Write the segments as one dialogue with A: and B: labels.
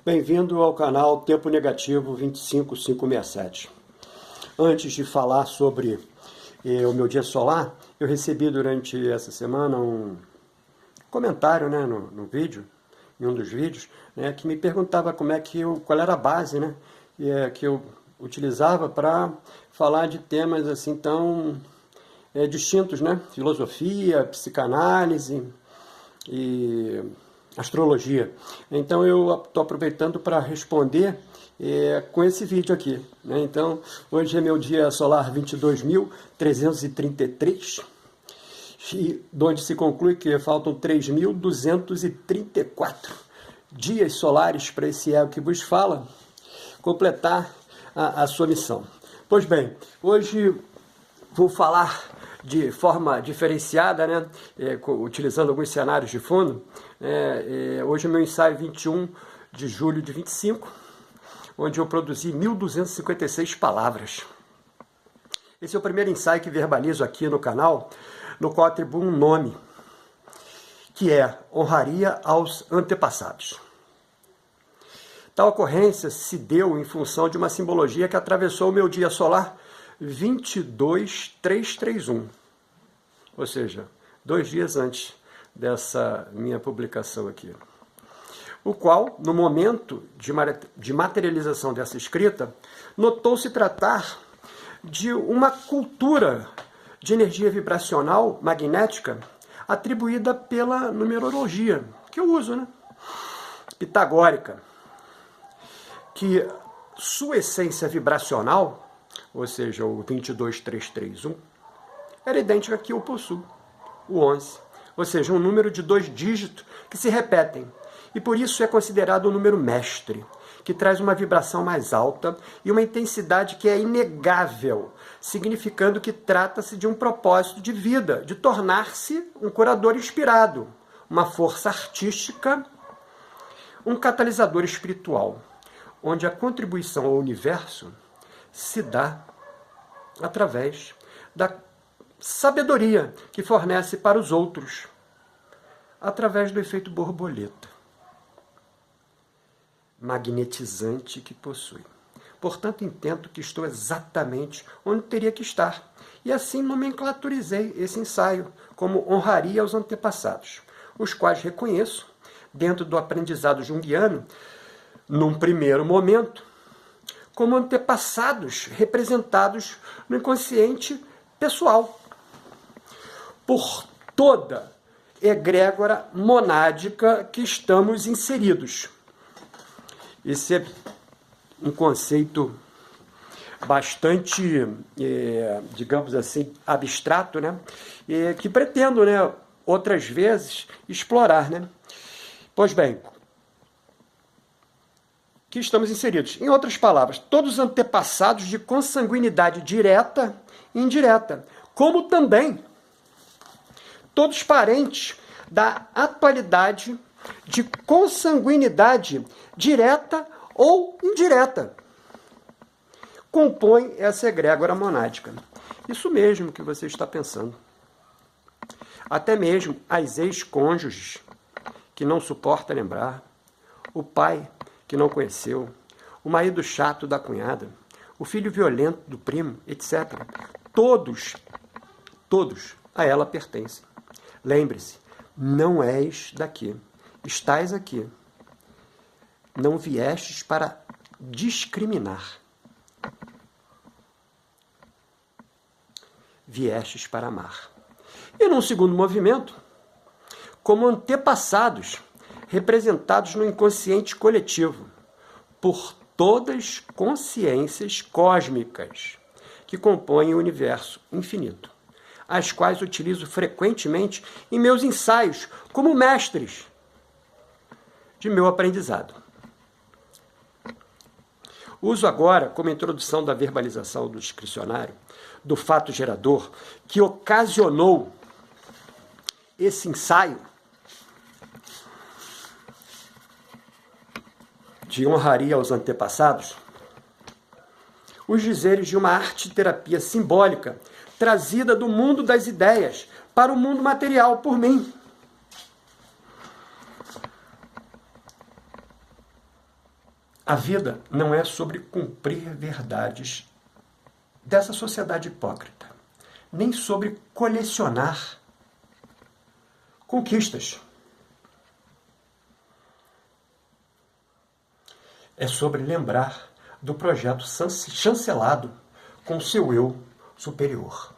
A: Bem-vindo ao canal Tempo Negativo 25567. Antes de falar sobre o meu dia solar, eu recebi durante essa semana um comentário, né, no vídeo, em um dos vídeos, né, que me perguntava qual era a base, né, que eu utilizava para falar de temas assim tão distintos, né, filosofia, psicanálise e astrologia. Então eu estou aproveitando para responder com esse vídeo aqui, né? Então hoje é meu dia solar 22.333, onde se conclui que faltam 3.234 dias solares para esse ego que vos fala completar a sua missão. Pois bem, hoje vou falar de forma diferenciada, né, utilizando alguns cenários de fundo. Hoje é meu ensaio 21 de julho de 25, onde eu produzi 1.256 palavras. Esse é o primeiro ensaio que verbalizo aqui no canal, no qual atribuo um nome, que é Honraria aos Antepassados. Tal ocorrência se deu em função de uma simbologia que atravessou o meu dia solar 22331, ou seja, 2 dias antes dessa minha publicação aqui. O qual, no momento de materialização dessa escrita, notou-se tratar de uma cultura de energia vibracional magnética atribuída pela numerologia, que eu uso, né? Pitagórica, que sua essência vibracional, ou seja, o 22331, era idêntica que eu possuo, o 11. Ou seja, um número de 2 dígitos que se repetem. E por isso é considerado um número mestre, que traz uma vibração mais alta e uma intensidade que é inegável, significando que trata-se de um propósito de vida, de tornar-se um curador inspirado, uma força artística, um catalisador espiritual, onde a contribuição ao universo se dá através da sabedoria que fornece para os outros, através do efeito borboleta, magnetizante que possui. Portanto, entendo que estou exatamente onde teria que estar, e assim nomenclaturizei esse ensaio como Honraria aos Antepassados, os quais reconheço, dentro do aprendizado junguiano, num primeiro momento, como antepassados representados no inconsciente pessoal, por toda egrégora monádica que estamos inseridos. Esse é um conceito bastante, digamos assim, abstrato, né? Que pretendo, né, outras vezes explorar, né? Pois bem, que estamos inseridos. Em outras palavras, todos os antepassados de consanguinidade direta e indireta, como também todos parentes da atualidade de consanguinidade direta ou indireta, compõem essa egrégora monádica. Isso mesmo que você está pensando. Até mesmo as ex-cônjuges, que não suporta lembrar, o pai que não conheceu, o marido chato da cunhada, o filho violento do primo, etc. Todos a ela pertencem. Lembre-se, não és daqui, estás aqui. Não viestes para discriminar. Viestes para amar. E num segundo movimento, como antepassados, representados no inconsciente coletivo, por todas consciências cósmicas que compõem o universo infinito, as quais utilizo frequentemente em meus ensaios como mestres de meu aprendizado. Uso agora, como introdução da verbalização do discricionário, do fato gerador que ocasionou esse ensaio de honraria aos antepassados, os dizeres de uma arte-terapia simbólica trazida do mundo das ideias para o mundo material por mim. A vida não é sobre cumprir verdades dessa sociedade hipócrita, nem sobre colecionar conquistas. É sobre lembrar do projeto chancelado com seu eu superior.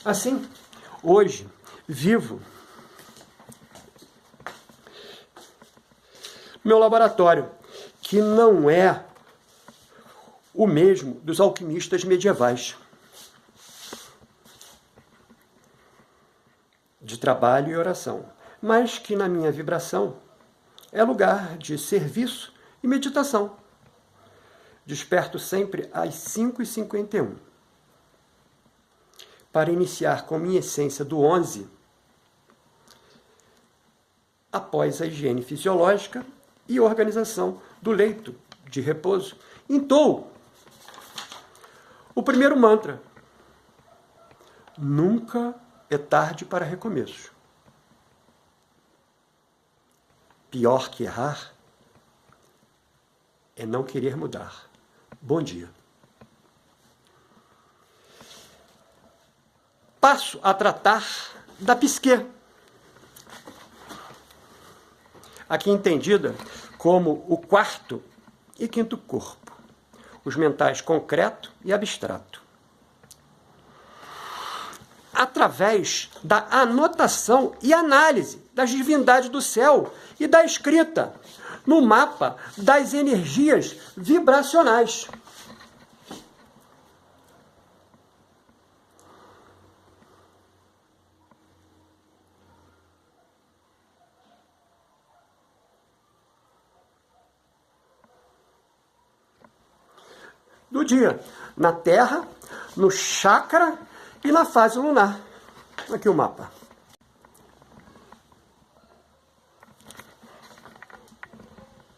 A: Assim, hoje, vivo no meu laboratório, que não é o mesmo dos alquimistas medievais, de trabalho e oração, mas que na minha vibração é lugar de serviço e meditação. Desperto sempre às 5h51, para iniciar com minha essência do 11, após a higiene fisiológica e organização do leito de repouso, entoo o primeiro mantra. Nunca é tarde para recomeço. Pior que errar é não querer mudar. Bom dia. Passo a tratar da psique, aqui entendida como o quarto e quinto corpo, os mentais concreto e abstrato. Através da anotação e análise das divindades do céu e da escrita no mapa das energias vibracionais. Do dia, na Terra, no chakra e na fase lunar. Aqui o mapa.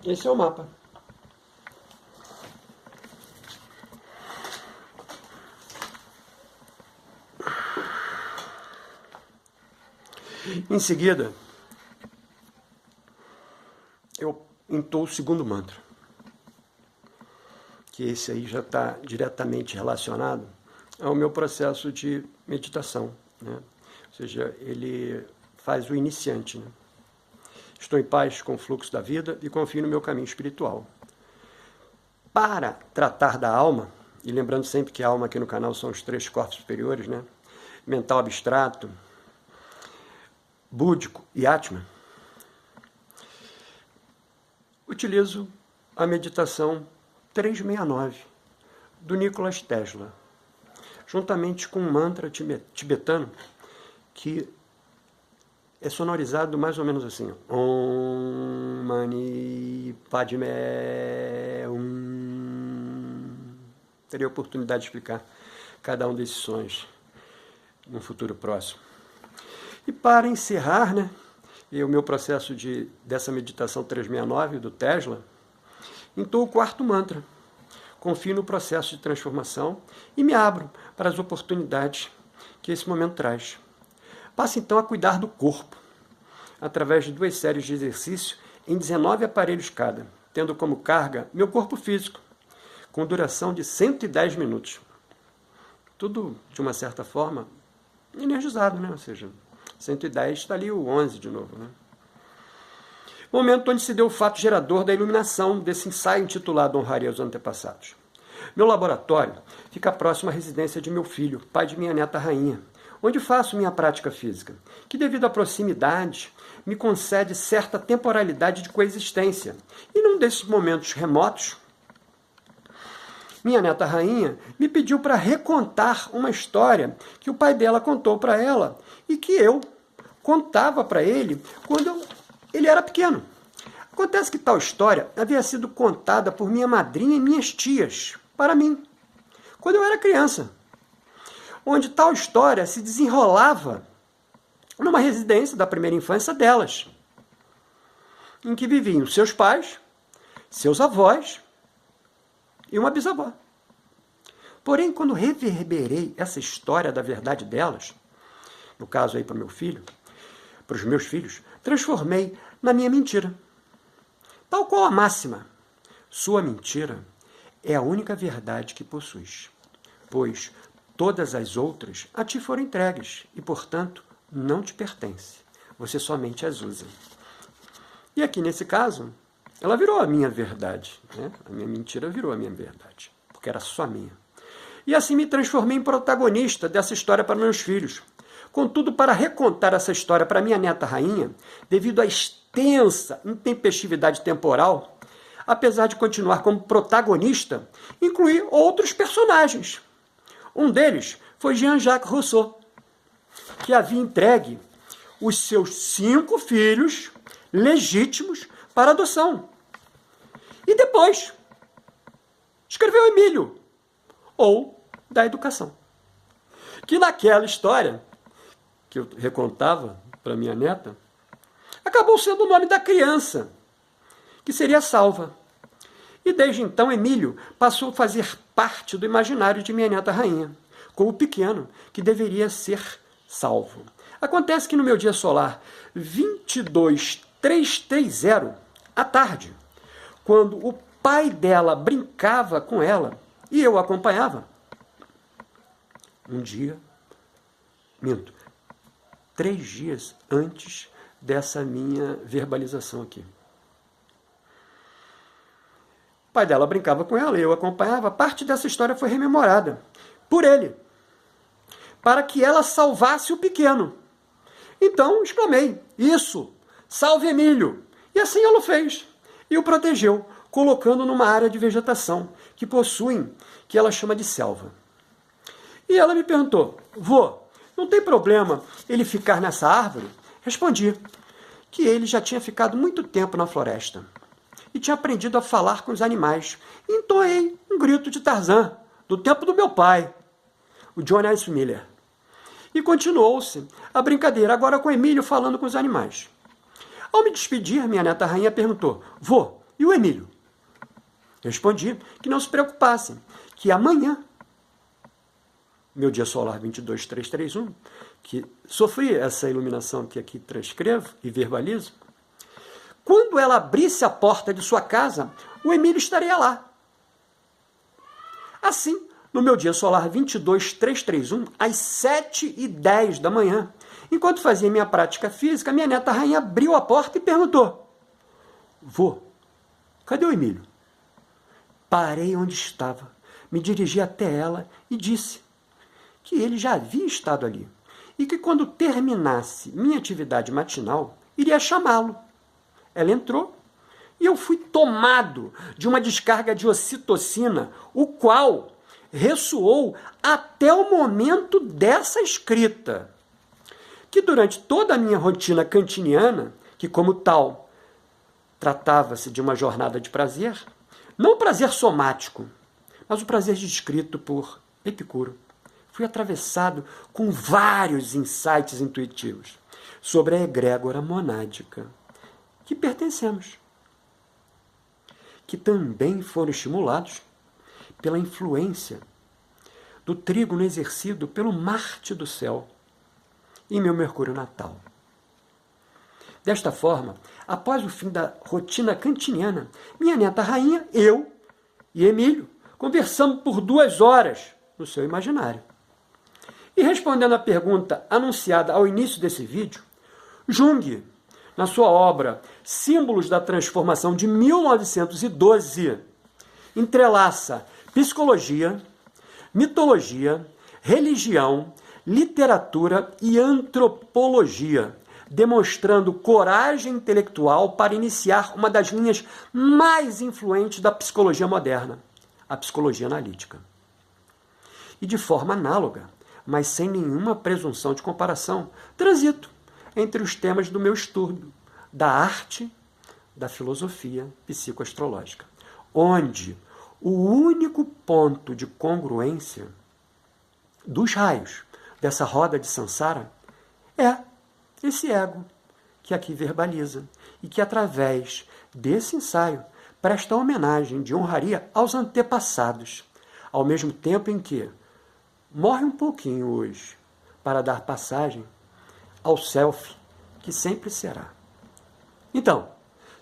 A: Esse é o mapa. Em seguida, eu entoo o segundo mantra, que esse aí já está diretamente relacionado ao meu processo de meditação, né? Ou seja, ele faz o iniciante, né? Estou em paz com o fluxo da vida e confio no meu caminho espiritual. Para tratar da alma, e lembrando sempre que a alma aqui no canal são os 3 corpos superiores, né? Mental abstrato, búdico e Atma, utilizo a meditação 369 do Nikola Tesla, juntamente com um mantra tibetano que é sonorizado mais ou menos assim: Om Mani Padme Hum. Terei a oportunidade de explicar cada um desses sons no futuro próximo. E para encerrar, né, o meu processo dessa meditação 369 do Tesla, entoo o quarto mantra. Confio no processo de transformação e me abro para as oportunidades que esse momento traz. Passo então a cuidar do corpo, através de 2 séries de exercício em 19 aparelhos cada, tendo como carga meu corpo físico, com duração de 110 minutos. Tudo, de uma certa forma, energizado, né? Ou seja, 110 está ali o 11 de novo, né? Momento onde se deu o fato gerador da iluminação desse ensaio intitulado Honraria aos Antepassados. Meu laboratório fica próximo à residência de meu filho, pai de minha neta rainha, onde faço minha prática física, que devido à proximidade me concede certa temporalidade de coexistência. E num desses momentos remotos, minha neta rainha me pediu para recontar uma história que o pai dela contou para ela e que eu contava para ele quando ele era pequeno. Acontece que tal história havia sido contada por minha madrinha e minhas tias para mim, quando eu era criança, onde tal história se desenrolava numa residência da primeira infância delas, em que viviam seus pais, seus avós e uma bisavó. Porém, quando reverberei essa história da verdade delas, no caso aí para meu filho, para os meus filhos, transformei na minha mentira. Tal qual a máxima, sua mentira é a única verdade que possuis, pois todas as outras a ti foram entregues e, portanto, não te pertence. Você somente as usa. E aqui, nesse caso, ela virou a minha verdade, né? A minha mentira virou a minha verdade, porque era só minha. E assim me transformei em protagonista dessa história para meus filhos. Contudo, para recontar essa história para minha neta rainha, devido à extensa intempestividade temporal, apesar de continuar como protagonista, incluí outros personagens. Um deles foi Jean-Jacques Rousseau, que havia entregue os seus 5 filhos legítimos para adoção. E depois escreveu Emílio, ou da educação, que naquela história que eu recontava para minha neta, acabou sendo o nome da criança, que seria salva. E desde então Emílio passou a fazer parte do imaginário de minha neta rainha, como o pequeno que deveria ser salvo. Acontece que no meu dia solar 22330, à tarde, quando o pai dela brincava com ela e eu acompanhava, um dia, 3 dias antes dessa minha verbalização aqui. O pai dela brincava com ela e eu acompanhava. Parte dessa história foi rememorada por ele, para que ela salvasse o pequeno. Então exclamei: isso, salve Emílio! E assim ela o fez e o protegeu, colocando numa área de vegetação que possuem, que ela chama de selva. E ela me perguntou: vô, não tem problema ele ficar nessa árvore? Respondi que ele já tinha ficado muito tempo na floresta e tinha aprendido a falar com os animais. E entoei um grito de Tarzan, do tempo do meu pai, o John S. Miller. E continuou-se a brincadeira, agora com Emílio falando com os animais. Ao me despedir, minha neta rainha perguntou: vô, e o Emílio? Respondi que não se preocupassem, que amanhã, meu dia solar 22331, que sofri essa iluminação que aqui transcrevo e verbalizo, quando ela abrisse a porta de sua casa, o Emílio estaria lá. Assim, no meu dia solar 22331, às 7h10 da manhã, enquanto fazia minha prática física, minha neta rainha abriu a porta e perguntou: vô, cadê o Emílio? Parei onde estava, me dirigi até ela e disse que ele já havia estado ali e que quando terminasse minha atividade matinal, iria chamá-lo. Ela entrou e eu fui tomado de uma descarga de ocitocina, o qual ressoou até o momento dessa escrita, que durante toda a minha rotina cantiniana, que como tal tratava-se de uma jornada de prazer, não prazer somático, mas o prazer descrito por Epicuro, fui atravessado com vários insights intuitivos sobre a egrégora monádica que pertencemos, que também foram estimulados pela influência do trígono exercido pelo Marte do céu em meu Mercúrio natal. Desta forma, após o fim da rotina cantiniana, minha neta rainha, eu e Emílio conversamos por 2 horas no seu imaginário. E respondendo à pergunta anunciada ao início desse vídeo, Jung, na sua obra Símbolos da Transformação de 1912, entrelaça psicologia, mitologia, religião, literatura e antropologia, demonstrando coragem intelectual para iniciar uma das linhas mais influentes da psicologia moderna, a psicologia analítica. E de forma análoga, mas sem nenhuma presunção de comparação, transito entre os temas do meu estudo, da arte, da filosofia psicoastrológica, onde o único ponto de congruência dos raios dessa roda de Sansara é esse ego que aqui verbaliza e que, através desse ensaio, presta homenagem de honraria aos antepassados, ao mesmo tempo em que morre um pouquinho hoje para dar passagem ao self que sempre será. Então,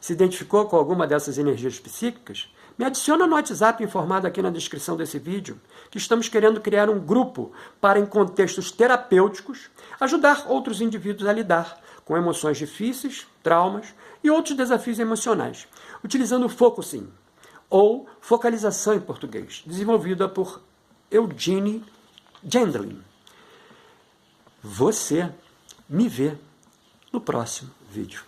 A: Se identificou com alguma dessas energias psíquicas? Me adiciona no WhatsApp informado aqui na descrição desse vídeo, que estamos querendo criar um grupo para, em contextos terapêuticos, ajudar outros indivíduos a lidar com emoções difíceis, traumas e outros desafios emocionais, utilizando o focusing, ou focalização em português, desenvolvida por Eugene Gendlin. Você me vê no próximo vídeo.